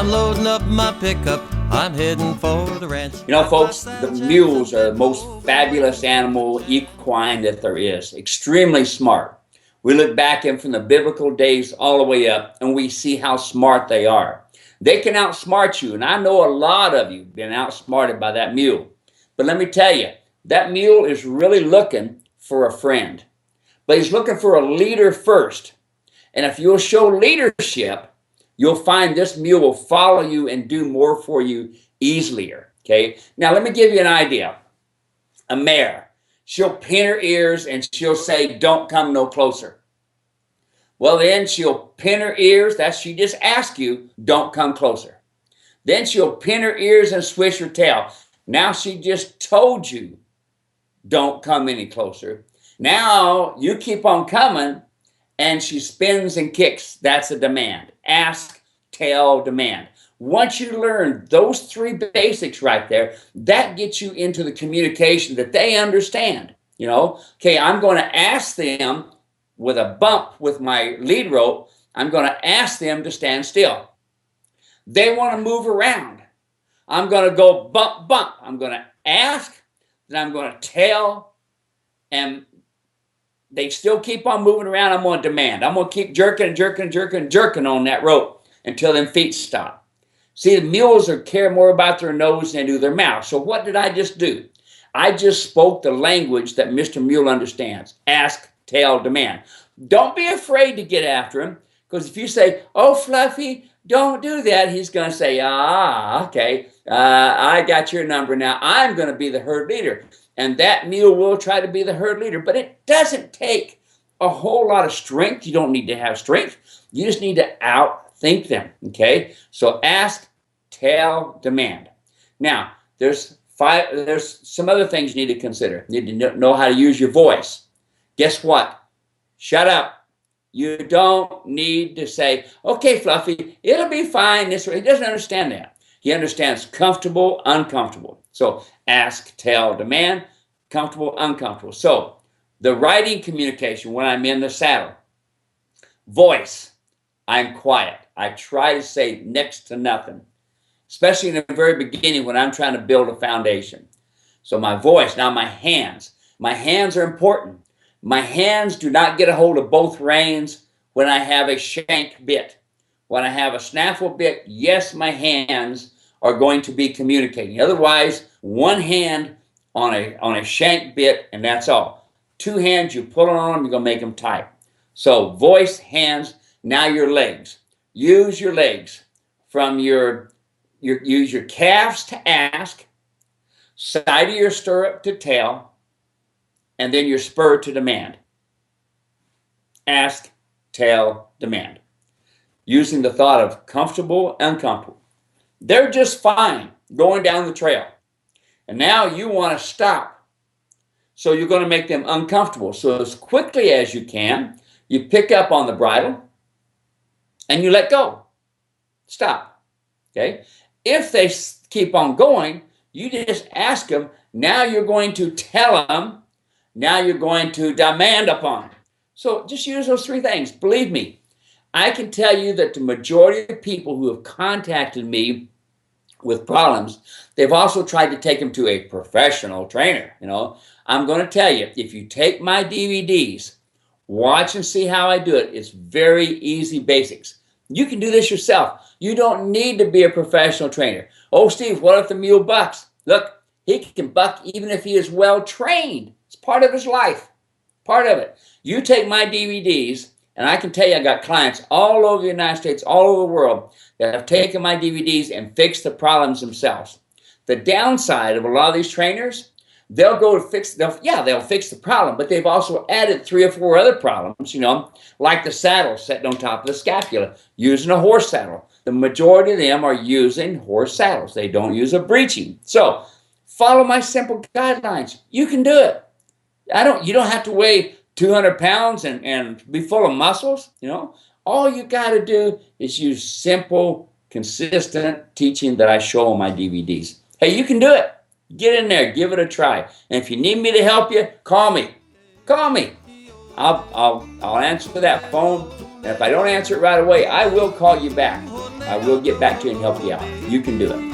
I'm loading up my pickup, I'm heading for the ranch. You know, folks, the mules are the most fabulous animal, equine that there is. Extremely smart. We look back in from the biblical days all the way up, and we see how smart they are. They can outsmart you, and I know a lot of you have been outsmarted by that mule. But let me tell you, that mule is really looking for a friend. But he's looking for a leader first. And if you'll show leadership, you'll find this mule will follow you and do more for you easier. Okay? Now, let me give you an idea. A mare, she'll pin her ears and she'll say, "Don't come no closer." Well, then she'll pin her ears. She just asked you, "Don't come closer." Then she'll pin her ears and swish her tail. Now she just told you, "Don't come any closer." Now you keep on coming and she spins and kicks. That's a demand. Ask, tell, demand. Once you learn those three basics right there, that gets you into the communication that they understand. You know, okay, I'm going to ask them with a bump with my lead rope, I'm going to ask them to stand still. They want to move around. I'm going to go bump, bump. I'm going to ask, then I'm going to tell, and they still keep on moving around. I'm going to demand. I'm going to keep jerking and jerking and jerking and jerking on that rope until them feet stop. See, the mules care more about their nose than they do their mouth. So what did I just do? I just spoke the language that Mr. Mule understands. Ask, tell, demand. Don't be afraid to get after him, because if you say, "Oh, Fluffy, don't do that," he's going to say, okay, I got your number. Now I'm going to be the herd leader. And that mule will try to be the herd leader. But it doesn't take a whole lot of strength. You don't need to have strength. You just need to outthink them, okay? So ask, tell, demand. Now, there's some other things you need to consider. You need to know how to use your voice. Guess what? Shut up. You don't need to say, "Okay, Fluffy, it'll be fine this way." He doesn't understand that. He understands comfortable, uncomfortable. So ask, tell, demand, comfortable, uncomfortable. So the riding communication when I'm in the saddle. Voice, I'm quiet. I try to say next to nothing, especially in the very beginning when I'm trying to build a foundation. So my voice, now my hands. My hands are important. My hands do not get a hold of both reins when I have a shank bit. When I have a snaffle bit, yes, my hands are going to be communicating. Otherwise, one hand on a shank bit, and that's all. Two hands, you pull it on them, you're going to make them tight. So voice, hands, now your legs. Use your legs from use your calves to ask, side of your stirrup to tell, and then your spur to demand. Ask, tell, demand. Using the thought of comfortable, uncomfortable. They're just fine going down the trail. And now you want to stop. So you're going to make them uncomfortable. So as quickly as you can, you pick up on the bridle and you let go. Stop. Okay? If they keep on going, you just ask them. Now you're going to tell them. Now you're going to demand upon them. So just use those three things. Believe me, I can tell you that the majority of people who have contacted me with problems, they've also tried to take them to a professional trainer. You know, I'm going to tell you, if you take my DVDs, watch and see how I do it. It's very easy basics. You can do this yourself. You don't need to be a professional trainer. "Oh, Steve, what if the mule bucks?" Look, he can buck even if he is well trained. It's part of his life. Part of it. You take my DVDs, and I can tell you I got clients all over the United States, all over the world, that have taken my DVDs and fixed the problems themselves. The downside of a lot of these trainers, they'll fix the problem, but they've also added 3 or 4 other problems, you know, like the saddle sitting on top of the scapula, using a horse saddle. The majority of them are using horse saddles. They don't use a breeching. So follow my simple guidelines. You can do it. You don't have to weigh 200 pounds and be full of muscles, you know. All you got to do is use simple, consistent teaching that I show on my DVDs. Hey, you can do it. Get in there, give it a try. And if you need me to help you, call me. Call me. I'll answer that phone. And if I don't answer it right away, I will call you back. I will get back to you and help you out. You can do it.